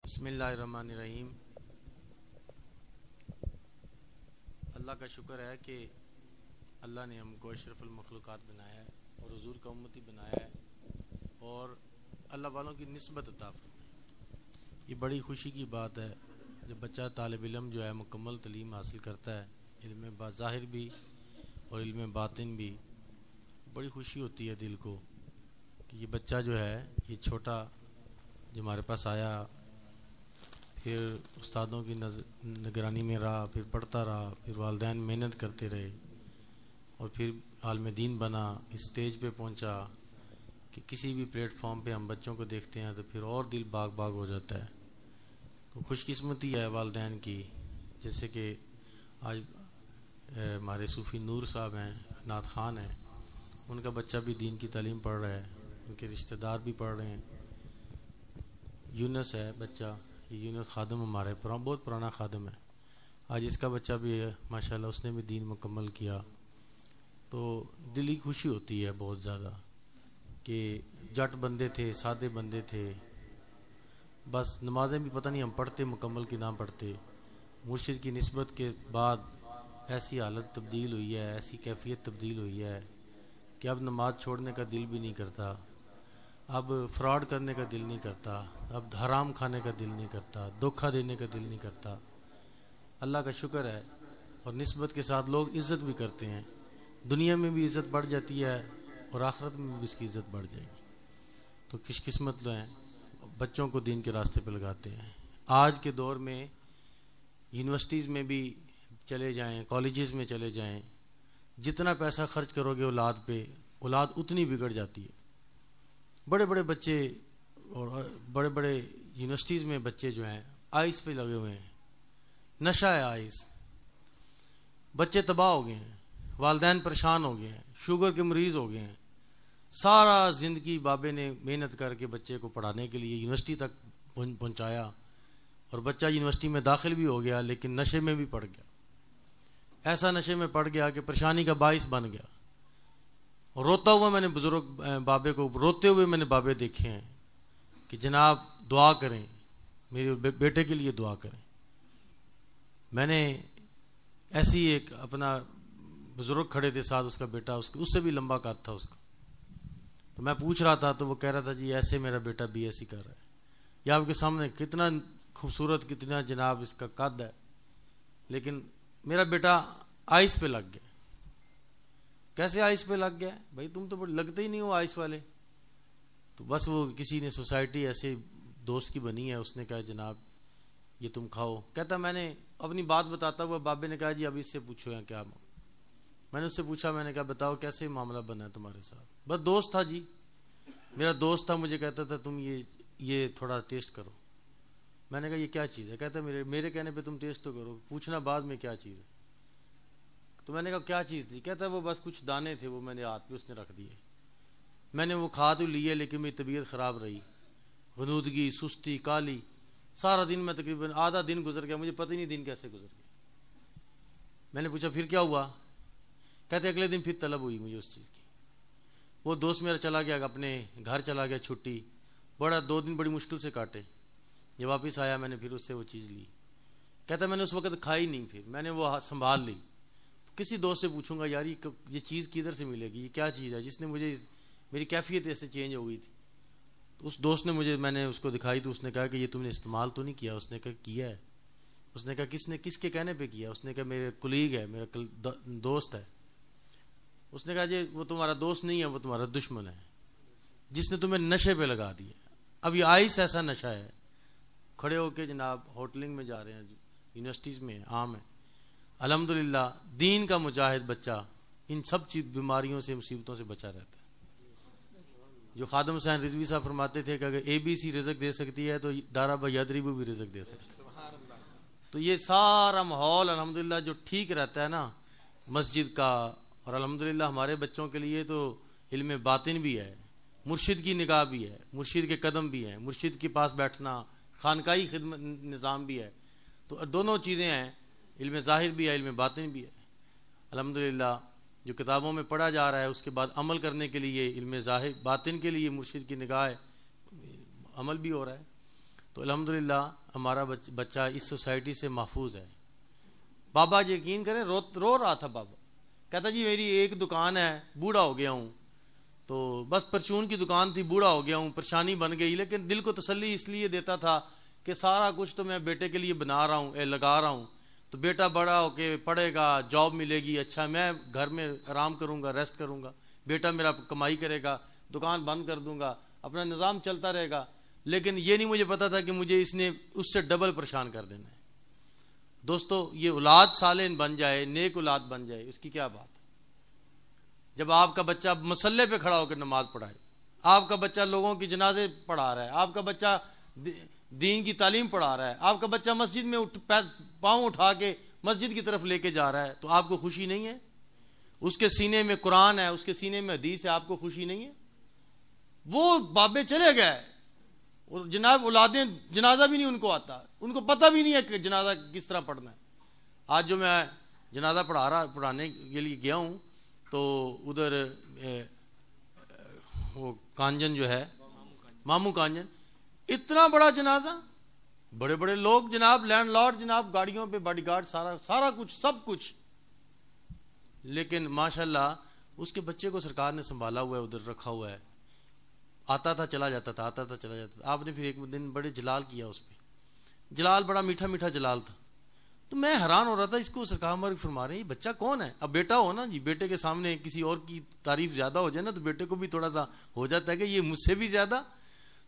بسم اللہ الرحمن الرحیم۔ اللہ کا شکر ہے کہ اللہ نے ہم کو اشرف المخلوقات بنایا ہے اور حضور کا امتی بنایا ہے اور اللہ والوں کی نسبت عطا فرمائی۔ یہ بڑی خوشی کی بات ہے جب بچہ طالب علم جو ہے مکمل تعلیم حاصل کرتا ہے، علم ظاہر بھی اور علم باطن بھی۔ بڑی خوشی ہوتی ہے دل کو کہ یہ بچہ جو ہے، یہ چھوٹا جو ہمارے پاس آیا، پھر استادوں کی نگرانی میں رہا، پھر پڑھتا رہا، پھر والدین محنت کرتے رہے اور پھر عالم دین بنا، اس سٹیج پہ پہنچا کہ کسی بھی پلیٹ فارم پہ ہم بچوں کو دیکھتے ہیں تو پھر اور دل باغ باغ ہو جاتا ہے۔ تو خوش قسمتی ہے والدین کی، جیسے کہ آج ہمارے صوفی نور صاحب ہیں، نعت خان ہیں، ان کا بچہ بھی دین کی تعلیم پڑھ رہا ہے، ان کے رشتہ دار بھی پڑھ رہے ہیں۔ یونس ہے بچہ، یہ یونس خادم ہمارے بہت پرانا خادم ہے، آج اس کا بچہ بھی ہے ماشاءاللہ، اس نے بھی دین مکمل کیا۔ تو دلی خوشی ہوتی ہے بہت زیادہ کہ جٹ بندے تھے، سادے بندے تھے، بس نمازیں بھی پتہ نہیں ہم پڑھتے مکمل کہ نہ پڑھتے، مرشد کی نسبت کے بعد ایسی حالت تبدیل ہوئی ہے، ایسی کیفیت تبدیل ہوئی ہے کہ اب نماز چھوڑنے کا دل بھی نہیں کرتا، اب فراڈ کرنے کا دل نہیں کرتا، اب حرام کھانے کا دل نہیں کرتا، دھوکہ دینے کا دل نہیں کرتا۔ اللہ کا شکر ہے، اور نسبت کے ساتھ لوگ عزت بھی کرتے ہیں، دنیا میں بھی عزت بڑھ جاتی ہے اور آخرت میں بھی اس کی عزت بڑھ جائے گی۔ تو خوش قسمت لوگ ہیں، بچوں کو دین کے راستے پہ لگاتے ہیں۔ آج کے دور میں یونیورسٹیز میں بھی چلے جائیں، کالجز میں چلے جائیں، جتنا پیسہ خرچ کرو گے اولاد پہ، اولاد اتنی بگڑ جاتی ہے۔ بڑے بڑے بچے اور بڑے بڑے یونیورسٹیز میں بچے جو ہیں آئس پہ لگے ہوئے ہیں، نشہ ہے آئس، بچے تباہ ہو گئے ہیں، والدین پریشان ہو گئے ہیں، شوگر کے مریض ہو گئے ہیں۔ سارا زندگی بابے نے محنت کر کے بچے کو پڑھانے کے لیے یونیورسٹی تک پہنچایا، اور بچہ یونیورسٹی میں داخل بھی ہو گیا لیکن نشے میں بھی پڑ گیا، ایسا نشے میں پڑ گیا کہ پریشانی کا باعث بن گیا۔ اور روتا ہوا میں نے بزرگ بابے کو، روتے ہوئے میں نے بابے دیکھے ہیں کہ جناب دعا کریں، میرے بیٹے کے لیے دعا کریں۔ میں نے ایسی ایک اپنا بزرگ کھڑے تھے ساتھ، اس کا بیٹا، اس سے بھی لمبا قد تھا اس کا، تو میں پوچھ رہا تھا تو وہ کہہ رہا تھا جی ایسے میرا بیٹا بی ایس سی کر رہا ہے۔ یہ آپ کے سامنے کتنا خوبصورت، کتنا جناب اس کا قد ہے، لیکن میرا بیٹا آئس پہ لگ گیا۔ کیسے آئس پہ لگ گیا؟ بھائی تم تو لگتے ہی نہیں ہو آئس والے۔ تو بس وہ کسی نے سوسائٹی ایسے دوست کی بنی ہے، اس نے کہا جناب یہ تم کھاؤ۔ کہتا میں نے اپنی بات بتاتا ہوا بابے نے کہا جی اب اس سے پوچھو یا کیا۔ میں نے اس سے پوچھا، میں نے کہا بتاؤ کیسے معاملہ بنا ہے تمہارے ساتھ؟ بس دوست تھا جی، میرا دوست تھا، مجھے کہتا تھا تم یہ تھوڑا ٹیسٹ کرو۔ میں نے کہا یہ کیا چیز ہے؟ کہتا میرے کہنے پہ تم ٹیسٹ تو کرو، پوچھنا بعد میں کیا چیز ہے۔ تو میں نے کہا کیا چیز تھی؟ کہتا وہ بس کچھ دانے تھے، وہ میں نے ہاتھ پہ اس نے رکھ دیے، میں نے وہ کھا تو لیے لیکن میری طبیعت خراب رہی، غنودگی، سستی، کالی، سارا دن میں تقریباً آدھا دن گزر گیا، مجھے پتہ ہی نہیں دن کیسے گزر گیا۔ میں نے پوچھا پھر کیا ہوا؟ کہتے اگلے دن پھر طلب ہوئی مجھے اس چیز کی۔ وہ دوست میرا چلا گیا، اپنے گھر چلا گیا چھٹی، 2 دن بڑی مشکل سے کاٹے۔ جب واپس آیا میں نے پھر اس سے وہ چیز لی، کہتا میں نے اس وقت کھائی نہیں، پھر میں نے وہ سنبھال لی۔ کسی دوست سے پوچھوں گا یار یہ چیز کدھر سے ملے گی، یہ کیا چیز ہے جس نے مجھے، میری کیفیت ایسے چینج ہو گئی تھی۔ تو اس دوست نے میں نے اس کو دکھائی تو اس نے کہا کہ یہ تم نے استعمال تو نہیں کیا؟ اس نے کہا کیا ہے۔ اس نے کہا کس کے کہنے پہ کیا؟ اس نے کہا میرے کولیگ ہے، میرا دوست ہے۔ اس نے کہا جی وہ تمہارا دوست نہیں ہے، وہ تمہارا دشمن ہے جس نے تمہیں نشے پہ لگا دیا۔ اب یہ آئس ایسا نشہ ہے، کھڑے ہو کے جناب ہوٹلنگ میں جا رہے ہیں، یونیورسٹیز میں عام ہے۔ الحمدللہ دین کا مجاہد بچہ ان سب بیماریوں سے، مصیبتوں سے بچا رہتا ہے۔ جو خادم حسین رضوی صاحب فرماتے تھے کہ اگر ABC رزق دے سکتی ہے تو دارا یدریبو بھی رزق دے سکتی ہے۔ تو یہ سارا ماحول الحمدللہ جو ٹھیک رہتا ہے نا مسجد کا، اور الحمدللہ ہمارے بچوں کے لیے تو علم باطن بھی ہے، مرشد کی نگاہ بھی ہے، مرشد کے قدم بھی ہیں، مرشد کے پاس بیٹھنا، خانقاہی خدمت نظام بھی ہے۔ تو دونوں چیزیں ہیں، علم ظاہر بھی ہے، علم باطن بھی ہے۔ الحمدللہ جو کتابوں میں پڑھا جا رہا ہے اس کے بعد عمل کرنے کے لیے علم ظاہر باطن کے لیے مرشد کی نگاہ ہے، عمل بھی ہو رہا ہے۔ تو الحمدللہ ہمارا بچہ اس سوسائٹی سے محفوظ ہے. بابا یقین کریں رو رہا تھا بابا, کہتا جی میری ایک دکان ہے, بوڑھا ہو گیا ہوں, تو بس پرچون کی دکان تھی, بوڑھا ہو گیا ہوں, پریشانی بن گئی, لیکن دل کو تسلی اس لیے دیتا تھا کہ سارا کچھ تو میں بیٹے کے لیے بنا رہا ہوں, لگا رہا ہوں, تو بیٹا بڑا ہو کے پڑھے گا, جاب ملے گی, اچھا میں گھر میں آرام کروں گا, ریسٹ کروں گا, بیٹا میرا کمائی کرے گا, دکان بند کر دوں گا, اپنا نظام چلتا رہے گا. لیکن یہ نہیں مجھے پتا تھا کہ مجھے اس نے اس سے ڈبل پریشان کر دینا ہے. دوستو یہ اولاد صالح بن جائے, نیک اولاد بن جائے, اس کی کیا بات ہے. جب آپ کا بچہ مصلے پہ کھڑا ہو کے نماز پڑھائے, آپ کا بچہ لوگوں کی جنازے پڑھا رہا ہے, آپ کا بچہ دین کی تعلیم پڑھا رہا ہے, آپ کا بچہ مسجد میں پاؤں اٹھا کے مسجد کی طرف لے کے جا رہا ہے, تو آپ کو خوشی نہیں ہے؟ اس کے سینے میں قرآن ہے, اس کے سینے میں حدیث ہے, آپ کو خوشی نہیں ہے؟ وہ بابے چلے گئے اور جناب اولادیں جنازہ بھی نہیں ان کو آتا, ان کو پتہ بھی نہیں ہے کہ جنازہ کس طرح پڑھنا ہے. آج جو میں جنازہ پڑھانے کے لیے گیا ہوں تو ادھر وہ کانجن جو ہے, مامو کانجن, اتنا بڑا جنازہ, بڑے بڑے لوگ جناب, لینڈ لارڈ جناب, گاڑیوں پہ باڈی گارڈ, سارا کچھ, سب کچھ. لیکن ماشاءاللہ اس کے بچے کو سرکار نے سنبھالا ہوا ہے, ادھر رکھا ہوا ہے, آتا تھا چلا جاتا تھا, آتا تھا چلا جاتا تھا. آپ نے پھر ایک دن بڑے جلال کیا اس پہ, جلال بڑا میٹھا میٹھا جلال تھا. تو میں حیران ہو رہا تھا, اس کو سرکار مرگ فرما رہے ہیں, یہ بچہ کون ہے؟ اب بیٹا ہو نا جی, بیٹے کے سامنے کسی اور کی تعریف زیادہ ہو جائے نا تو بیٹے کو بھی تھوڑا سا ہو جاتا ہے کہ یہ مجھ سے بھی زیادہ.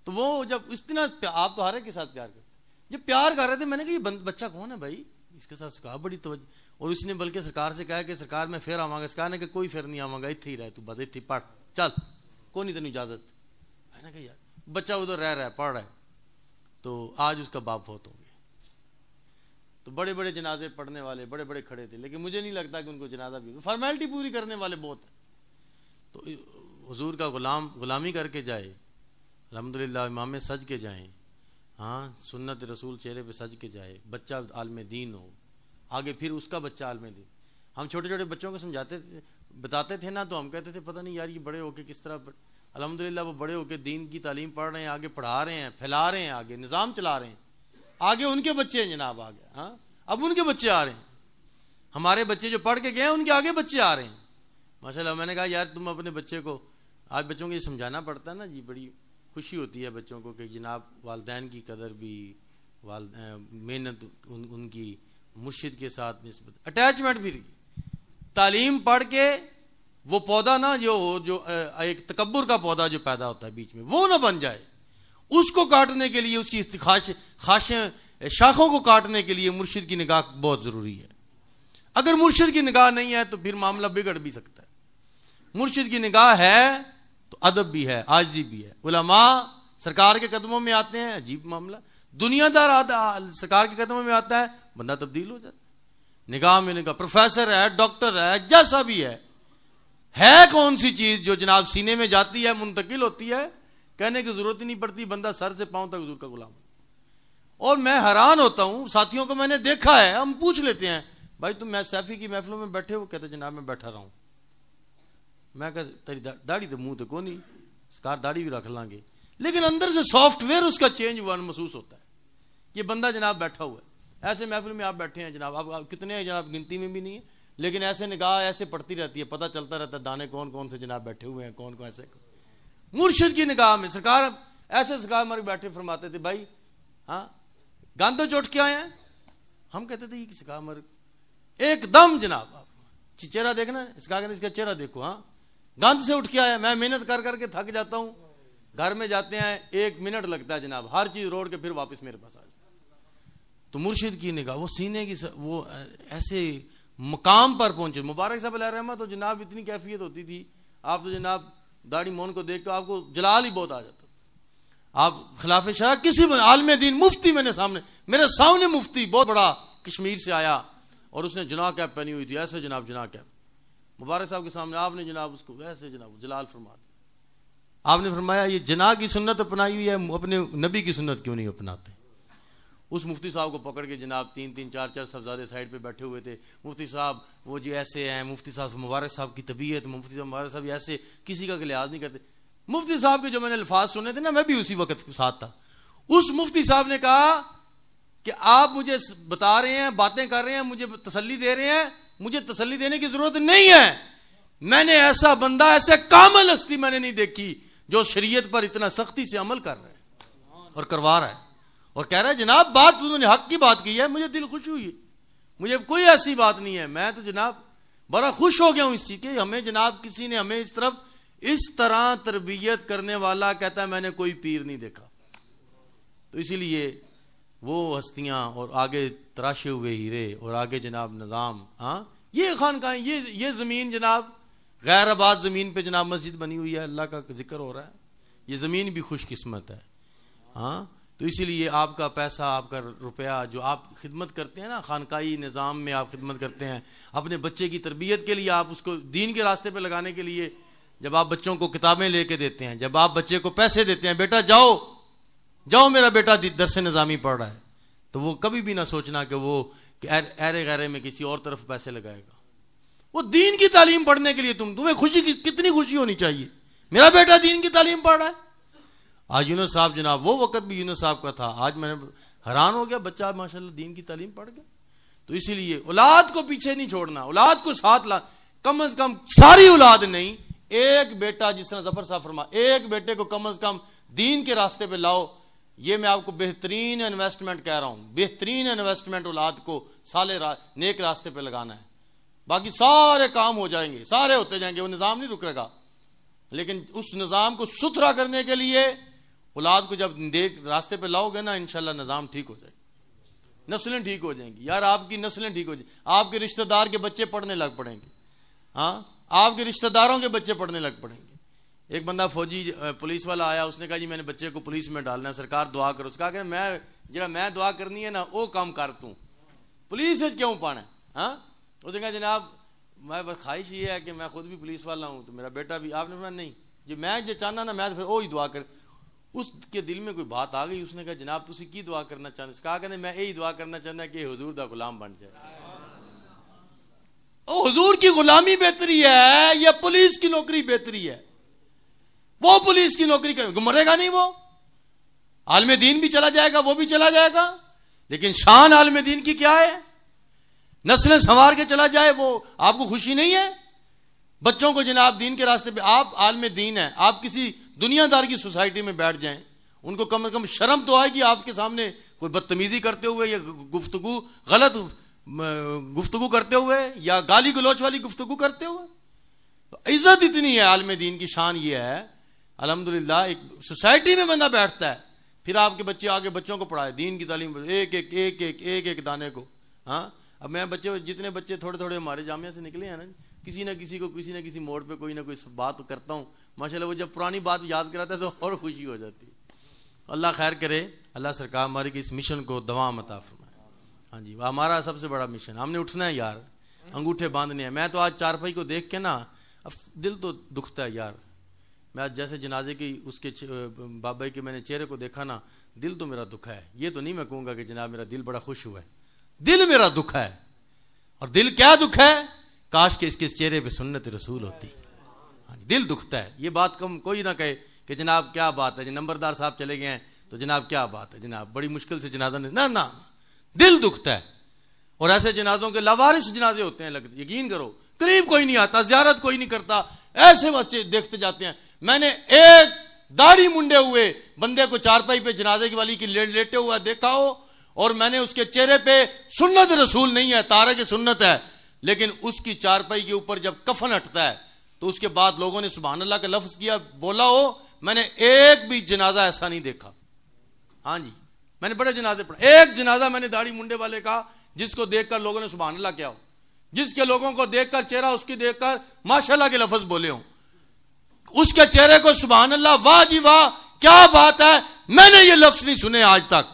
تو وہ جب اس طرح آپ تو ہر ایک کے ساتھ پیار کرتے, جب پیار کر رہے تھے میں نے کہا یہ بچہ کون ہے بھائی, اس کے ساتھ سرکار بڑی توجہ. اور اس نے بلکہ سرکار سے کہا کہ سرکار میں پھر آواں گا. سرکار نے کہ کوئی پھر نہیں آواں گا, اتنے ہی رہ, تو بس اتنے پڑھ, چل کوئی نہیں تینوں اجازت. میں نے کہا یار بچہ ادھر رہ رہا ہے, پڑھ رہا ہے. تو آج اس کا باپ فوت ہو گیا. تو بڑے بڑے جنازے پڑھنے والے بڑے بڑے کھڑے تھے, لیکن مجھے نہیں لگتا کہ ان کو جنازہ بھی, فارمیلٹی پوری کرنے والے بہت ہیں. تو حضور کا غلامی کر کے جائے, الحمدللہ امام سج کے جائیں, ہاں سنت رسول چہرے پہ سج کے جائے, بچہ عالم دین ہو, آگے پھر اس کا بچہ عالم دین. ہم چھوٹے چھوٹے بچوں کو سمجھاتے تھے, بتاتے تھے نا, تو ہم کہتے تھے پتہ نہیں یار یہ بڑے ہو کے کس طرح. الحمدللہ وہ بڑے ہو کے دین کی تعلیم پڑھ رہے ہیں, آگے پڑھا رہے ہیں, پھیلا رہے ہیں, آگے نظام چلا رہے ہیں, آگے ان کے بچے ہیں جناب, آگے ہاں اب ان کے بچے آ رہے ہیں. ہمارے بچے جو پڑھ کے گئے ہیں ان کے آگے بچے آ رہے ہیں ماشاءاللہ. میں نے کہا یار تم اپنے بچے کو, آج بچوں کو یہ سمجھانا پڑتا ہے نا جی, بڑی خوشی ہوتی ہے بچوں کو کہ جناب والدین کی قدر بھی, محنت ان کی, مرشد کے ساتھ نسبت, اٹیچمنٹ بھی. تعلیم پڑھ کے وہ پودا نا جو ایک تکبر کا پودا جو پیدا ہوتا ہے بیچ میں, وہ نہ بن جائے. اس کو کاٹنے کے لیے, اس کی خاشیں شاخوں کو کاٹنے کے لیے مرشد کی نگاہ بہت ضروری ہے. اگر مرشد کی نگاہ نہیں ہے تو پھر معاملہ بگڑ بھی سکتا ہے. مرشد کی نگاہ ہے تو ادب بھی ہے, عاجزی بھی ہے. علماء سرکار کے قدموں میں آتے ہیں, عجیب معاملہ. دنیا دار سرکار کے قدموں میں آتا ہے, بندہ تبدیل ہو جاتا ہے. نگاہ میں نگاہ, پروفیسر ہے, ڈاکٹر ہے, جیسا بھی ہے کون سی چیز جو جناب سینے میں جاتی ہے, منتقل ہوتی ہے, کہنے کی ضرورت ہی نہیں پڑتی, بندہ سر سے پاؤں تک حضور کا غلام. اور میں حیران ہوتا ہوں, ساتھیوں کو میں نے دیکھا ہے, ہم پوچھ لیتے ہیں بھائی تم سیفی کی محفلوں میں بیٹھے ہو, کہتے جناب میں بیٹھا رہا ہوں. میں کہا تیری داڑھی تو منہ تو کو نہیں, سکار داڑھی بھی رکھ لیں گے, لیکن اندر سے سافٹ ویئر اس کا چینج ہوا محسوس ہوتا ہے. یہ بندہ جناب بیٹھا ہوا ہے. ایسے محفل میں آپ بیٹھے ہیں جناب, آپ کتنے ہیں جناب, گنتی میں بھی نہیں ہے, لیکن ایسے نگاہ ایسے پڑتی رہتی ہے, پتہ چلتا رہتا ہے دانے کون کون سے جناب بیٹھے ہوئے ہیں, کون کون ایسے. مرشد کی نگاہ میں سرکار ایسے سرکار مرگ بیٹھے فرماتے تھے بھائی ہاں گاندو چوٹ کے آئے ہیں. ہم کہتے تھے یہ سرکار مرگ ایک دم جناب چہرہ دیکھنا, اس کا چہرہ دیکھو, ہاں گند سے اٹھ کے آیا. میں محنت کر کر کے تھک جاتا ہوں, گھر میں جاتے ہیں 1 منٹ لگتا ہے جناب, ہر چیز روڑ کے پھر واپس میرے پاس آ جائے. تو مرشد کی نگاہ, وہ سینے کی وہ ایسے مقام پر پہنچے. مبارک صاحب علیہ رحمہ تو جناب اتنی کیفیت ہوتی تھی, آپ تو جناب داڑھی مون کو دیکھ کے آپ کو جلال ہی بہت آ جاتا. آپ خلاف شرع کسی عالم دین مفتی میرے سامنے مفتی بہت بڑا کشمیر سے آیا اور اس نے جناح کیپ پہنی ہوئی تھی, ایسے جناب جناح کیپ, مبارک صاحب کے سامنے آپ نے جناب اس کو ایسے جناب جلال فرما دیا. آپ نے فرمایا یہ جناح کی سنت اپنائی ہوئی ہے, اپنے نبی کی سنت کیوں نہیں اپناتے. اس مفتی صاحب کو پکڑ کے جناب 3 4 صاحبزادے سائڈ پہ بیٹھے ہوئے تھے. مفتی صاحب وہ جی ایسے ہیں, مفتی صاحب مبارک صاحب کی طبیعت, مفتی صاحب مبارک صاحب ایسے کسی کا لحاظ نہیں کرتے. مفتی صاحب کے جو میں نے الفاظ سنے تھے نا, میں بھی اسی وقت ساتھ تھا. اس مفتی صاحب نے کہا کہ آپ مجھے بتا رہے ہیں، باتیں کر رہے ہیں، مجھے تسلی دے رہے ہیں، مجھے تسلی دینے کی ضرورت نہیں ہے. میں نے ایسا بندہ، ایسے کامل ہستی میں نے نہیں دیکھی جو شریعت پر اتنا سختی سے عمل کر رہا ہے اور کروا رہا ہے، اور کہہ رہا ہے جناب بات انہوں نے حق کی بات کی ہے، مجھے دل خوش ہوئی، مجھے کوئی ایسی بات نہیں ہے. میں تو جناب بڑا خوش ہو گیا ہوں اس چیز کہ ہمیں جناب کسی نے ہمیں اس طرح تربیت کرنے والا کہتا ہے میں نے کوئی پیر نہیں دیکھا. تو اسی لیے وہ ہستیاں اور آگے تراشے ہوئے ہیرے اور آگے جناب نظام، ہاں یہ خانقاہیں، یہ زمین جناب غیر آباد زمین پہ جناب مسجد بنی ہوئی ہے، اللہ کا ذکر ہو رہا ہے، یہ زمین بھی خوش قسمت ہے. ہاں تو اسی لیے آپ کا پیسہ، آپ کا روپیہ جو آپ خدمت کرتے ہیں نا، خانقاہی نظام میں آپ خدمت کرتے ہیں، اپنے بچے کی تربیت کے لیے، آپ اس کو دین کے راستے پہ لگانے کے لیے، جب آپ بچوں کو کتابیں لے کے دیتے ہیں، جب آپ بچے کو پیسے دیتے ہیں، بیٹا جاؤ میرا بیٹا درس نظامی پڑھ رہا ہے، تو وہ کبھی بھی نہ سوچنا کہ وہ ایرے غیرے میں کسی اور طرف پیسے لگائے گا. وہ دین کی تعلیم پڑھنے کے لیے تمہیں خوشی کتنی خوشی ہونی چاہیے، میرا بیٹا دین کی تعلیم پڑھ رہا ہے. آج یونس صاحب جناب، وہ وقت بھی یونس صاحب کا تھا، آج میں نے حیران ہو گیا، بچہ ماشاءاللہ دین کی تعلیم پڑھ گیا. تو اسی لیے اولاد کو پیچھے نہیں چھوڑنا، اولاد کو ساتھ لا، کم از کم ساری اولاد نہیں، ایک بیٹا، جس طرح ظفر صاحب فرما، ایک بیٹے کو کم از کم دین کے راستے پہ لاؤ. یہ میں آپ کو بہترین انویسٹمنٹ کہہ رہا ہوں، بہترین انویسٹمنٹ اولاد کو نیک راستے پہ لگانا ہے. باقی سارے کام ہو جائیں گے، سارے ہوتے جائیں گے، وہ نظام نہیں رکے گا، لیکن اس نظام کو ستھرا کرنے کے لیے اولاد کو جب راستے پہ لاؤ گے نا، انشاءاللہ نظام ٹھیک ہو جائے گا، نسلیں ٹھیک ہو جائیں گی. یار آپ کی نسلیں ٹھیک ہو جائیں گی، آپ کے رشتہ دار کے بچے پڑھنے لگ پڑیں گے، ہاں آپ کے رشتہ داروں کے بچے پڑھنے لگ پڑیں گے. ایک بندہ فوجی پولیس والا آیا، اس نے کہا جی میں نے بچے کو پولیس میں ڈالنا ہے، سرکار دعا کرو. اس کہا کہ میں دعا کرنی ہے نا وہ کام کر توں، پولیس کیوں پانا ہے. ہاں اس نے کہا جناب میں بس خواہش یہ ہے کہ میں خود بھی پولیس والا ہوں تو میرا بیٹا بھی. آپ نے فرمایا نہیں، جو میں چاہنا نا میں پھر وہی دعا کر. اس کے دل میں کوئی بات آ گئی، اس نے کہا جناب تسی کی دعا کرنا چاہتے؟ اس کہا کہ میں یہی دعا کرنا چاہتا کہ حضور دا غلام بن جائے. او حضور کی غلامی بہتری ہے یا پولیس کی نوکری بہتری ہے؟ وہ پولیس کی نوکری کرے مرے گا نہیں، وہ عالم دین بھی چلا جائے گا، وہ بھی چلا جائے گا، لیکن شان عالم دین کی کیا ہے؟ نسلیں سنوار کے چلا جائے، وہ آپ کو خوشی نہیں ہے؟ بچوں کو جناب دین کے راستے پہ، آپ عالم دین ہیں، آپ کسی دنیا دار کی سوسائٹی میں بیٹھ جائیں، ان کو کم از کم شرم تو آئے گی آپ کے سامنے کوئی بدتمیزی کرتے ہوئے یا غلط گفتگو کرتے ہوئے یا گالی گلوچ والی گفتگو کرتے ہوئے. تو عزت اتنی ہے عالم دین کی، شان یہ ہے الحمدللہ. ایک سوسائٹی میں بندہ بیٹھتا ہے، پھر آپ کے بچے آگے بچوں کو پڑھائے دین کی تعلیم، ایک دانے کو. ہاں اب میں جتنے بچے تھوڑے ہمارے جامعہ سے نکلے ہیں نا، کسی نہ کسی موڑ پہ کوئی نہ کوئی بات کرتا ہوں، ماشاءاللہ وہ جب پرانی بات یاد کراتا ہے تو اور خوشی ہو جاتی ہے. اللہ خیر کرے، اللہ سرکار ہماری کی اس مشن کو دوام عطا فرمائے. ہاں جی ہمارا سب سے بڑا مشن، ہم نے اٹھنا ہے یار، انگوٹھے باندھنے ہیں. میں تو آج چارپائی کو دیکھ کے نا دل تو دکھتا ہے یار. میں آج جیسے جنازے کی اس کے بابا کے میں نے چہرے کو دیکھا نا، دل تو میرا دکھا ہے. یہ تو نہیں میں کہوں گا کہ جناب میرا دل بڑا خوش ہوا ہے، دل میرا دکھا ہے. اور دل کیا دکھ ہے؟ کاش کہ اس کے چہرے پہ سنت رسول ہوتی. دل دکھتا ہے. یہ بات کم کوئی نہ کہے کہ جناب کیا بات ہے، نمبردار صاحب چلے گئے ہیں تو جناب کیا بات ہے، جناب بڑی مشکل سے جنازہ نہ دل دکھتا ہے. اور ایسے جنازوں کے لاوارث جنازے ہوتے ہیں، یقین کرو قریب کوئی نہیں آتا، زیارت کوئی نہیں کرتا، ایسے بچے دیکھتے جاتے ہیں. میں نے ایک داڑھی منڈے ہوئے بندے کو چارپائی پہ جنازے کی والی کی لیٹے ہوا دیکھا ہو، اور میں نے اس کے چہرے پہ سنت رسول نہیں ہے، تارک سنت ہے، لیکن اس کی چارپائی کے اوپر جب کفن ہٹتا ہے تو اس کے بعد لوگوں نے سبحان اللہ کا لفظ کیا، بولا ہو، میں نے ایک بھی جنازہ ایسا نہیں دیکھا. ہاں جی میں نے بڑے جنازے پڑھے، ایک جنازہ میں نے داڑھی منڈے والے کا جس کو دیکھ کر لوگوں نے سبحان اللہ کیا ہو، جس کے لوگوں کو دیکھ کر چہرہ اس کی دیکھ کر ماشاءاللہ کے لفظ بولے ہوں، اس کے چہرے کو سبحان اللہ واہ جی واہ کیا بات ہے، میں نے یہ لفظ نہیں سنے آج تک.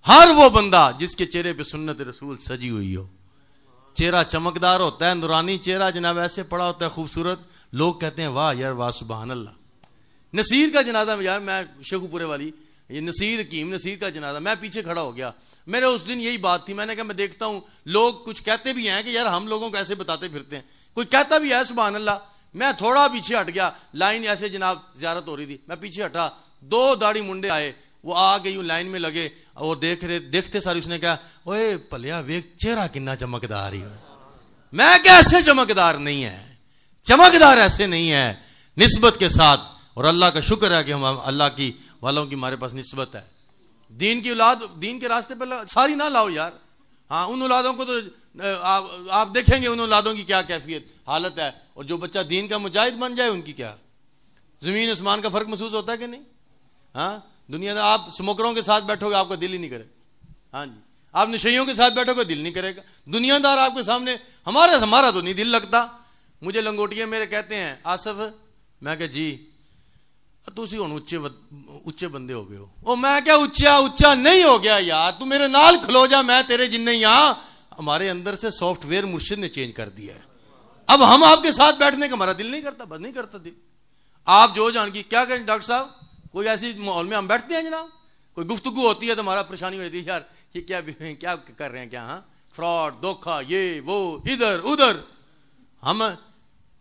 ہر وہ بندہ جس کے چہرے پہ سنت رسول سجی ہوئی ہو، چہرہ چمکدار ہوتا ہے، نورانی چہرہ جناب ایسے پڑا ہوتا ہے خوبصورت، لوگ کہتے ہیں واہ یار واہ سبحان اللہ. نصیر کا جنازہ یار، میں شیخو پورے والی یہ نصیر حکیم نصیر کا جنازہ، میں پیچھے کھڑا ہو گیا. میرے اس دن یہی بات تھی، میں نے کہا میں دیکھتا ہوں لوگ کچھ کہتے بھی ہیں کہ یار ہم لوگوں کو ایسے بتاتے پھرتے ہیں، کوئی کہتا بھی ہے سبحان اللہ. میں تھوڑا پیچھے ہٹ گیا، لائن ایسے جناب زیارت ہو رہی تھی، میں پیچھے ہٹا، دو داڑھی منڈے آئے، وہ آگے یوں لائن میں لگے, وہ دیکھتے سارے اس نے کہا اوے پلیا ویک چہرہ کنا چمکدار ہی. میں کہ ایسے چمکدار نہیں ہے, چمکدار ایسے نہیں ہے, نسبت کے ساتھ. اور اللہ کا شکر ہے کہ ہم اللہ کی والوں کی ہمارے پاس نسبت ہے. دین کی اولاد دین کے راستے پہ ساری نہ لاؤ یار. ہاں ان اولادوں کو تو آپ دیکھیں گے ان اولادوں کی کیا کیفیت حالت ہے, اور جو بچہ دین کا مجاہد بن جائے ان کی کیا زمین آسمان کا فرق محسوس ہوتا ہے کہ نہیں. ہاں دنیا میں آپ سموکروں کے ساتھ بیٹھو گے آپ کا دل ہی نہیں کرے. ہاں جی آپ نشیوں کے ساتھ بیٹھو گے دل نہیں کرے گا. دنیا دار آپ کے سامنے ہمارا تو نہیں دل لگتا. مجھے لنگوٹیاں میرے کہتے ہیں آصف, میں کہ جی تسی ہن اچے بندے ہو گئے ہو. او میں کیا اچا نہیں ہو گیا یار, تو میرے نال کھلو جا, میں تیرے جن نہیں. یہاں ہمارے اندر سے سافٹ ویئر مرشد نے چینج کر دیا ہے. اب ہم آپ کے ساتھ بیٹھنے کا ہمارا دل نہیں کرتا, بس نہیں کرتا دل. آپ جو جان کی کیا کہیں ڈاکٹر صاحب, کوئی ایسی ماحول میں ہم بیٹھتے ہیں جناب, کوئی گفتگو ہوتی ہے تو ہمارا پریشانی ہو جاتی ہے یار یہ کیا کر رہے ہیں, کیا ہاں فراڈ دھوکھا یہ وہ ادھر ادھر. ہم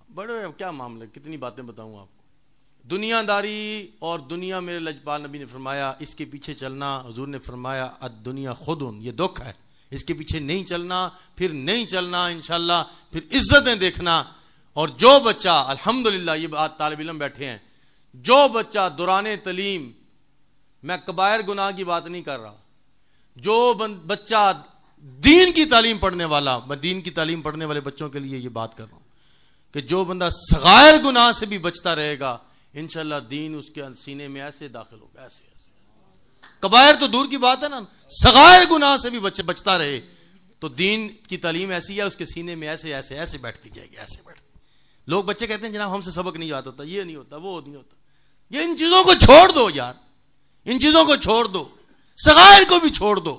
بڑے کیا معاملے, کتنی باتیں بتاؤں آپ کو. دنیا داری اور دنیا, میرے لجپال نبی نے فرمایا اس کے پیچھے چلنا, حضور نے فرمایا الدنیا خودن, یہ دکھ ہے, اس کے پیچھے نہیں چلنا, پھر نہیں چلنا انشاءاللہ, پھر عزتیں دیکھنا. اور جو بچہ الحمدللہ یہ بات طالب علم بیٹھے ہیں, جو بچہ دوران تعلیم, میں کبائر گناہ کی بات نہیں کر رہا, جو بچہ دین کی تعلیم پڑھنے والا, میں دین کی تعلیم پڑھنے والے بچوں کے لیے یہ بات کر رہا ہوں کہ جو بندہ صغائر گناہ سے بھی بچتا رہے گا انشاءاللہ دین اس کے سینے میں ایسے داخل ہوگا, ایسے کبائر تو دور کی بات ہے نا, صغائر گناہ سے بھی بچتا رہے تو دین کی تعلیم ایسی ہے اس کے سینے میں ایسے ایسے ایسے بیٹھتی جائے گی, ایسے بیٹھتی. لوگ بچے کہتے ہیں جناب ہم سے سبق نہیں یاد ہوتا, یہ نہیں ہوتا, وہ نہیں ہوتا. یہ ان چیزوں کو چھوڑ دو یار, ان چیزوں کو چھوڑ دو, صغائر کو بھی چھوڑ دو.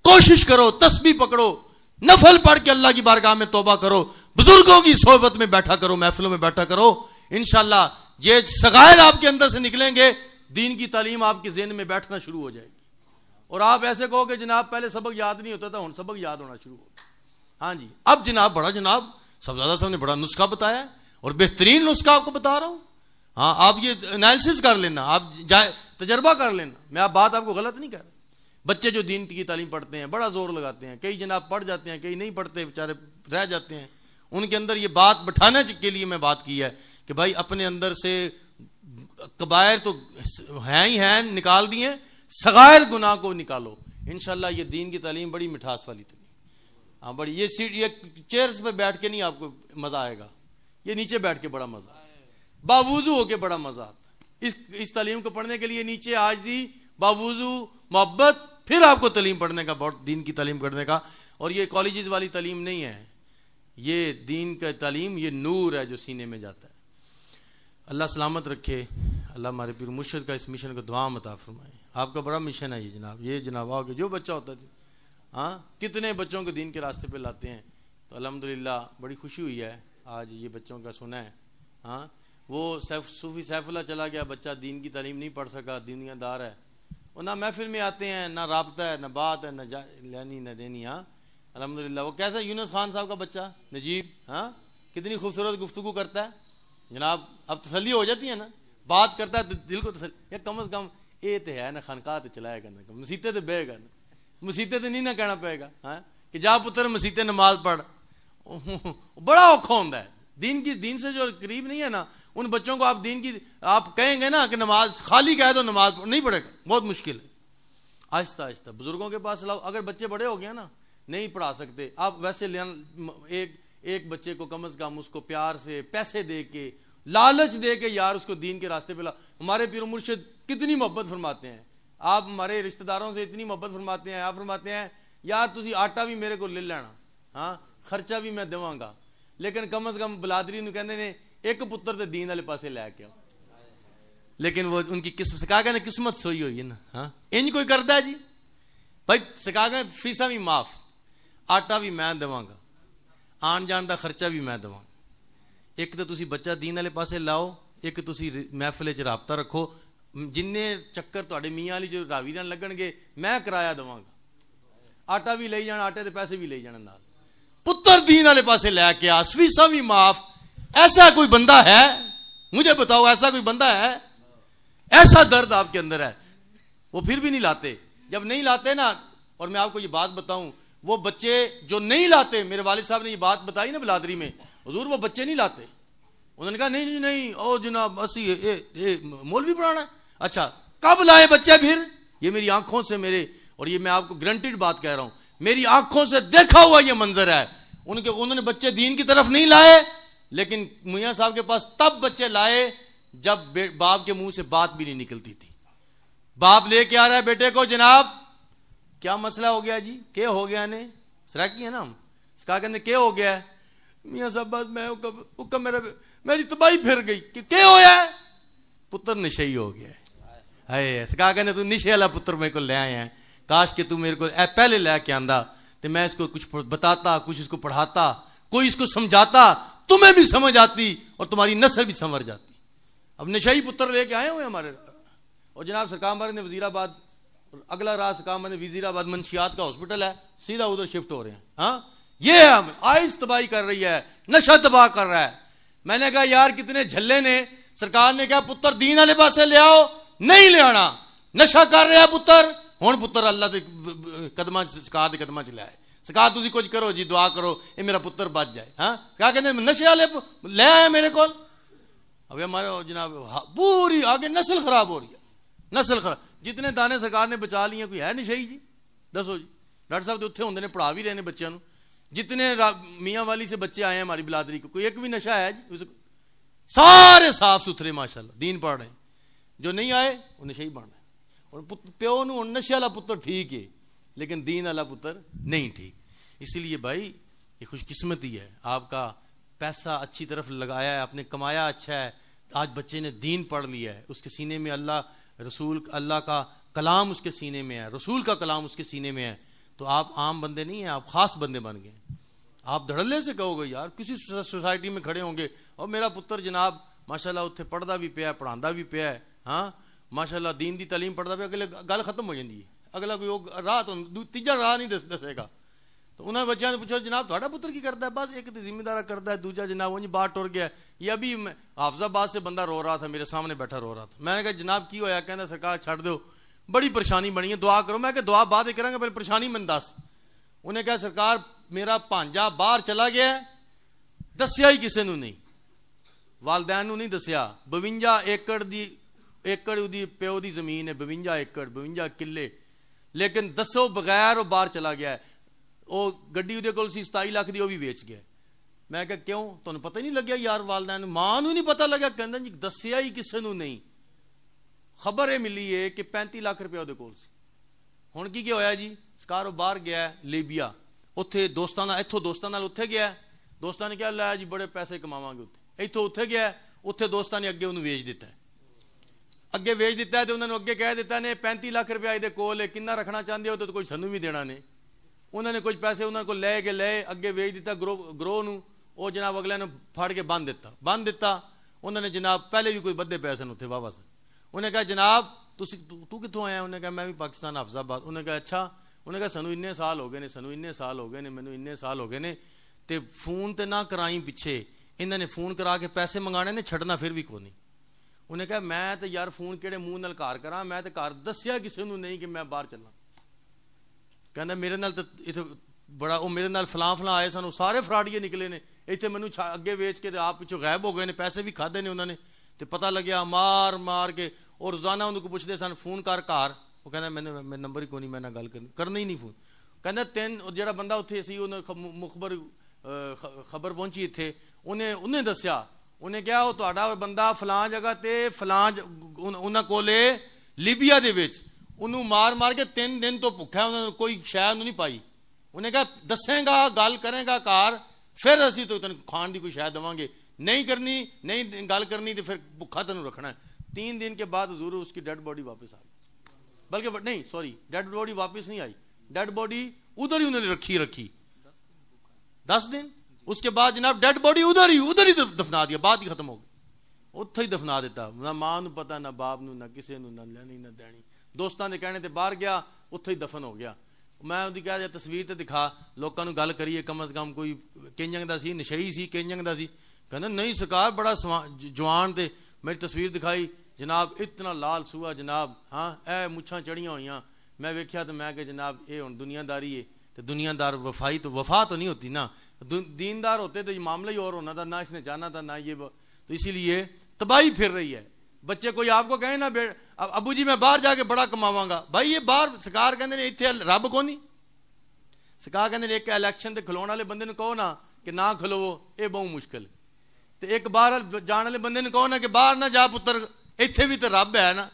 کوشش کرو, تسبیح پکڑو, نفل پڑھ کے اللہ کی بارگاہ میں توبہ کرو, بزرگوں کی صحبت میں بیٹھا کرو, محفلوں میں بیٹھا کرو. انشاءاللہ یہ صغائر آپ کے اندر سے نکلیں گے, دین کی تعلیم آپ کے ذہن میں بیٹھنا شروع ہو جائے گی. اور آپ ایسے کہو کہ جناب پہلے سبق یاد نہیں ہوتا تھا, ہن سبق یاد ہونا شروع ہو. ہاں جی اب جناب صاحبزادہ صاحب نے بڑا نسخہ بتایا ہے, اور بہترین نسخہ آپ کو بتا رہا ہوں. ہاں آپ یہ انالیسس کر لینا, آپ تجربہ کر لینا, میں بات آپ کو غلط نہیں کر رہا. بچے جو دین کی تعلیم پڑھتے ہیں بڑا زور لگاتے ہیں, کئی جناب پڑھ جاتے ہیں, کئی نہیں پڑھتے بیچارے رہ جاتے ہیں. ان کے اندر یہ بات بٹھانے کے لیے میں بات کی ہے کہ بھائی اپنے اندر سے کبائر تو ہیں ہی ہیں, نکال دیے, صغائر گناہ کو نکالو. انشاءاللہ یہ دین کی تعلیم بڑی مٹھاس والی تعلیم. ہاں بڑی, یہ سیٹ یہ چیئرز پہ بیٹھ کے نہیں آپ کو مزہ آئے گا, یہ نیچے بیٹھ کے بڑا مزہ, باوضو ہو کے بڑا مزہ آتا. اس تعلیم کو پڑھنے کے لیے نیچے عاجزی, باوضو, محبت, پھر آپ کو تعلیم پڑھنے کا, بہت دین کی تعلیم پڑھنے کا. اور یہ کالجز والی تعلیم نہیں ہے, یہ دین کا تعلیم, یہ نور ہے جو سینے میں جاتا ہے. اللہ سلامت رکھے, اللہ ہمارے پیر مرشد کا اس مشن کو دعا عطا فرمائے. آپ کا بڑا مشن ہے یہ جناب آؤ کہ جو بچہ ہوتا ہے, ہاں کتنے بچوں کو دین کے راستے پہ لاتے ہیں. تو الحمدللہ بڑی خوشی ہوئی ہے آج یہ بچوں کا سنا ہے. ہاں وہ صوفی سیف اللہ چلا گیا, بچہ دین کی تعلیم نہیں پڑھ سکا, دنیا دار ہے, وہ نہ محفل میں آتے ہیں, نہ رابطہ ہے, نہ بات ہے, نہ لینی نہ دینی. ہاں الحمدللہ. وہ کیسا یونس خان صاحب کا بچہ نجیب, ہاں کتنی خوبصورت گفتگو کرتا ہے جناب. اب تسلی ہو جاتی ہے نا, بات کرتا ہے دل کو تسلی, یا کم از کم یہ تو ہے نا, خانقاہ تو چلائے گا نا, مسیطے تو بہے گا نا, مسیطے تو نہیں نہ کہنا پائے گا ہاں کہ جا پتر مسیطے نماز پڑھ. بڑا اوکھا ہوتا ہے دین سے جو قریب نہیں ہے نا, ان بچوں کو آپ دین کی آپ کہیں گے نا کہ نماز خالی کہہ دو, نماز نہیں پڑھے گا, بہت مشکل ہے. آہستہ آہستہ بزرگوں کے پاس لاؤ. اگر بچے بڑے ہو گئے نا, نہیں پڑھا سکتے آپ, ویسے ایک بچے کو کم از کم اس کو پیار سے پیسے دے کے, لالچ دے کے یار اس کو دین کے راستے پہ لا. ہمارے پیر و مرشد کتنی محبت فرماتے ہیں, آپ ہمارے رشتہ داروں سے اتنی محبت فرماتے ہیں. آپ فرماتے ہیں یار تسی آٹا بھی میرے کو لے لینا, ہاں خرچہ بھی میں دواں گا, لیکن کم از کم بلادری نو کہندے نے ایک پتر تے دین والے پاسے لے کے آؤ. لیکن وہ ان کی قسمت سکا گئے قسمت سوئی ہوئی ہے نا. ہاں انج کوئی کرتا ہے جی بھائی, سکا گئے فیساں بھی معاف, آٹا بھی میں دواں گا, آن جان دا خرچہ بھی میں دواں. ایک تو تسی بچہ دین والے پاسے لاؤ, ایک تسی محفل چ رابطہ رکھو. جن چکر تواڈے میاں والی جو راوی نال لگن گے میں کرایہ دواں گا, آٹا بھی لے جانا, آٹے دے پیسے بھی لے جانا نال. پتر دین والے پاسے لے کے آ, فیساں بھی معاف. ایسا کوئی بندہ ہے مجھے بتاؤ, ایسا کوئی بندہ ہے؟ ایسا درد آپ کے اندر ہے. وہ پھر بھی نہیں لاتے. جب نہیں لاتے نا, اور میں آپ کو یہ بات بتاؤں, وہ بچے جو نہیں لاتے, میرے والد صاحب نے یہ بات بتائی نا بلادری میں, حضور وہ بچے نہیں لاتے. انہوں نے کہا نہیں نہیں او جناب اسی مولوی پڑھانا ہے. اچھا کب لائے بچے پھر؟ یہ میری آنکھوں سے میرے, اور یہ میں آپ کو گرنٹڈ بات کہہ رہا ہوں, میری آنکھوں سے دیکھا ہوا یہ منظر ہے. انہوں نے بچے دین کی طرف نہیں لائے, لیکن میاں صاحب کے پاس تب بچے لائے جب باپ کے منہ سے بات بھی نہیں نکلتی تھی. باپ لے کے آ رہا ہے بیٹے کو, جناب کیا مسئلہ ہو گیا جی, کیا ہو گیا نے سرکی ہے نا, ہم کہا کہ کیا ہو گیا ہے میاں صاحب, بس میں حکم میری تباہی پھر گئی. کیا ہوا ہے؟ پتر نشئی ہو گیا ہے. کہا کہ تو نشے والا پتر میرے کو لے آئے ہیں, کاش کہ تو میرے کو پہلے لے کے آندا تو میں اس کو کچھ بتاتا, کچھ اس کو پڑھاتا, کوئی اس کو سمجھاتا, تمہیں بھی سمجھ آتی اور تمہاری نسل بھی سنور جاتی. اب نشئی پتر لے کے آئے ہوئے ہمارے. اور جناب سرکار ہمارے نے وزیر آباد, اگلا راز سرکار ہمارے وزیر آباد منشیات کا ہاسپٹل ہے, سیدھا ادھر شفٹ ہو رہے ہیں. ہاں یہ ہم آئس تباہی کر رہی ہے, نشہ تباہ کر رہا ہے. میں نے کہا یار کتنے جھلے نے, سرکار نے کہا پتر دین والے پاسے لے آؤ, نہیں لے آنا, نشہ کر رہا پتر. ہوں پتر اللہ کے قدمہ سرکار کے قدمہ چ لے آئے, سرکار تسی کچھ کرو جی, دعا کرو یہ میرا پتر بچ جائے. ہاں کیا کہتے ہیں نشے والے لے آئے میرے کو. اب ہمارے جناب پوری آگے نسل خراب ہو رہی ہے, نسل خراب. جتنے دانے سرکار نے بچا لیے کوئی ہے نشئی جی, دسو جی. ڈاکٹر صاحب تو اتنے ہوندے نے, پڑھا بھی رہے ہیں بچوں کو. جتنے میاں والی سے بچے آئے ہیں ہماری بلادری کو, کوئی ایک بھی نشہ ہے جی؟ سارے صاف ستھرے ماشاءاللہ دین پڑھ رہے ہیں. جو نہیں آئے وہ نشئی بن رہے ہیں. اور پیو نو نشے والا پتر ٹھیک ہے, لیکن دین والا پتر نہیں ٹھیک. اسی لیے بھائی یہ خوش قسمتی ہے, آپ کا پیسہ اچھی طرف لگایا ہے, آپ نے کمایا اچھا ہے, آج بچے نے دین پڑھ لیا ہے, اس کے سینے میں اللہ رسول اللہ کا کلام اس کے سینے میں ہے, رسول کا کلام اس کے سینے میں ہے, تو آپ عام بندے نہیں ہیں, آپ خاص بندے بن گئے. آپ دھڑلے سے کہو گے یار, کسی سوسائٹی میں کھڑے ہوں گے اور میرا پتر جناب ماشاءاللہ اتنے پڑھتا بھی پیا, پڑھاتا بھی پیا ہے, ہاں ماشاءاللہ دین دی تعلیم پڑھتا پیا, اگلے گل ختم ہو جاتی ہے. اگلا کوئی راہ تو تیجا راہ نہیں دسے گا. تو انہوں نے بچوں نے پوچھو جناب تھوڑا پتر کی کرتا ہے؟ بس ایک ذمہ دار کرتا ہے, دوجا جناب وہ باہر ٹر گیا. یہ ابھی حافظ آباد سے بندہ رو رہا تھا, میرے سامنے بیٹھا رو رہا تھا. میں نے کہا جناب کی ہویا؟ کہنا سرکار چھڑ دو, بڑی پریشانی بنی ہے, دعا کرو. میں کہ دعا بعد کریں گے, پہلے پریشانی من دس. انہیں کہا سرکار میرا بھانجا باہر چلا گیا, دسیا ہی کسی نے نہیں, والدین نو نہیں دسیا. 52 ایکڑ دی پیو دی زمین ہے, 52 ایکڑ 52 کلے, لیکن دسو بغیر وہ باہر چلا گیا ہے. وہ گڈی وہ کول سی 27 لاکھ دی, وہ بھی ویچ گیا. میں کہا کیوں؟ تمہیں پتہ نہیں لگیا یار؟ والدین ماں نو نہیں پتہ لگا, کہندا جی دسیا ہی کسی نو نہیں. خبر یہ ملی ہے کہ 35 لاکھ روپیہ وہ کول سی. ہن کی ہویا جی؟ سکار باہر گیا لیبیا, اتنے دوستان اتوں دوستان اتنے گیا, دوستان نے کیا لایا جی بڑے پیسے کماواں گے اتنے, اتوں اتنے گیا, اتنے دوستان نے اگے انہوں ویچ دیتا ہے, اگے ویچ دیتا ہے. تو انہوں نے اگے کہہ دیتا نے 35 لاکھ روپیہ یہ کول ہے, کنا رکھنا چاہتے ہو؟ تو کوئی سنو بھی دینا نے. انہوں نے کچھ پیسے انہوں کو لے کے لے اگے ویچ دیتا گروہ نو. وہ جناب اگلے نے پھڑ کے بند دیتا. انہوں نے جناب پہلے بھی کوئی بدے پیسے اتنے واہ سے. انہیں کہا جناب تو کتوں آیا؟ انہیں کہا میں بھی پاکستان حافظ آباد. انہیں کہا اچھا. انہیں کہا سنو اتنے سال ہو گئے نے, سنو اتنے سال ہو گئے نے, مینوں اتنے سال ہو گئے نے, تے فون تے نہ کرائیں پیچھے. انہوں نے فون کرا کے پیسے منگانے نے, چھڑنا پھر بھی کوئی نہیں. انہیں کہا میں تو یار فون کہڑے منہ نال کار کراں, میں تو کار دسیا کسی نو نہیں کہ میں باہر چلنا. کہندا میرے نال تو بڑا وہ میرے نال فلاں آئے سن, سارے فراڈیے نکلے نے, اتنے مینوں اگے ویچ کے آپ پچھوں غائب ہو گئے نے, پیسے بھی کھادے نے انہوں نے. تے پتہ لگیا مار کے, اور روزانہ انہوں کو پوچھتے سن فون کر گھر. وہ کہنا میں نمبر ہی کوئی نہیں, میں نہ گل کرنا ہی نہیں فون. کہنا تین جڑا بندہ اتنے سی مخبر خبر پہنچی اتنے, انہیں دسیا. انہیں کیا وہ تہاڈا بندہ فلاں جگہ تے فلاں انہاں کولے لیبیا دے وچ, انہوں مار کے 3 دن تو بھکھا, انہوں نے کوئی شے نہیں پائی. انہیں کہا دسیں گا گل کریں گا گھر, پھر اسی تو تین کھان دی کوئی شے دواں گے, نہیں کرنی نہیں گل کرنی تو پھر بھکھا تینوں رکھنا ہے. 3 دن کے بعد حضور اس کی ڈیڈ باڈی واپس آ گئی. بلکہ نہیں سوری, ڈیڈ باڈی واپس نہیں آئی, ڈیڈ باڈی ادھر ہی انہوں نے رکھی 10 دن. اس کے بعد جناب ڈیڈ باڈی ادھر ہی دفنا دیا, بات ہی ختم ہو گئی, اتھے ہی دفنا دیتا. نہ ماں نو پتا, نہ باپ نو, نہ کسی نو, نہ لینی نہ دینی. دوستان نے کہنے تے باہر گیا, اتھے ہی دفن ہو گیا. میں انہوں نے کہا تصویر تے دکھا, لوگوں گل کریے کم از کم کوئی کنجنگ دا سی, نشئی سی, کنجنگ دا سی. کہنا نہیں سرکار بڑا جوان تے, میری تصویر دکھائی, جناب اتنا لال سوا جناب ہاں اے مچھاں چڑھیاں ہوئیاں میں ویکھیا تو میں کہ جناب اے ہن دنیا داری ہے تو دنیا دار وفائی تو وفا تو نہیں ہوتی نا, دیندار ہوتے تو یہ معاملہ ہی اور ہونا تھا, نہ اس نے جانا تھا نہ یہ, تو اسی لیے تباہی پھر رہی ہے. بچے کوئی آپ کو کہیں نا ابو جی میں باہر جا کے بڑا کماواں گا, بھائی یہ باہر سرکار کہندے نے اتنے رب کو نہیں, سرکار کہندے نے ایک الیکشن تے کھلون والے بندے نوں کہو نا کہ نہ کھلو یہ بہت مشکل, تے ایک باہر جان والے بندے نوں کہو نا کہ باہر نہ جا پتر ایتھے بھی تو رب ہے نا,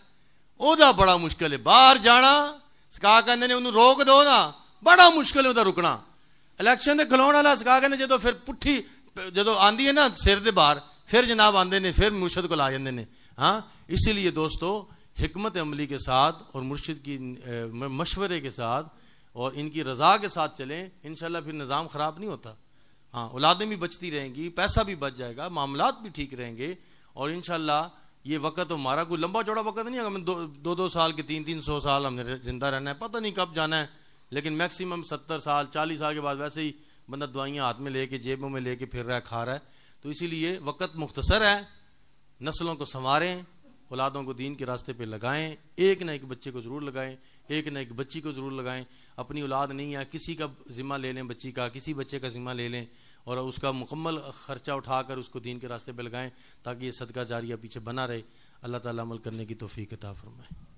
او دا بڑا مشکل ہے باہر جانا. سرکار کہندے نے انہوں روک دو نا, بڑا مشکل ہے وہ رکنا. الیکشن دے کھلون والا سرکار کہندے جدوں پھر پٹھی جدوں آندی ہے نا سر دے باہر پھر جناب آندے نے پھر مرشد کو لا جاندے نے. ہاں اسی لیے دوستو حکمت عملی کے ساتھ اور مرشد کی مشورے کے ساتھ اور ان کی رضا کے ساتھ چلیں, انشاءاللہ پھر نظام خراب نہیں ہوتا. ہاں اولادیں بھی بچتی رہیں گی, پیسہ بھی بچ جائے گا, معاملات بھی ٹھیک رہیں گے, اور انشاءاللہ یہ وقت ہمارا کوئی لمبا چوڑا وقت نہیں ہے, ہمیں 200 سال کے 300 سال ہم نے زندہ رہنا ہے, پتہ نہیں کب جانا ہے, لیکن میکسیمم 70 سال 40 سال کے بعد ویسے ہی بندہ دعائیاں ہاتھ میں لے کے جیبوں میں لے کے پھر رہا ہے, کھا رہا ہے. تو اسی لیے وقت مختصر ہے, نسلوں کو سنواریں, اولادوں کو دین کے راستے پہ لگائیں, ایک نہ ایک بچے کو ضرور لگائیں, ایک نہ ایک بچی کو ضرور لگائیں. اپنی اولاد نہیں ہے کسی کا ذمہ لے لیں, بچی کا کسی بچے کا ذمہ لے لیں اور اس کا مکمل خرچہ اٹھا کر اس کو دین کے راستے پہ لگائیں تاکہ یہ صدقہ جاریہ پیچھے بنا رہے. اللہ تعالیٰ عمل کرنے کی توفیق عطا فرمائے.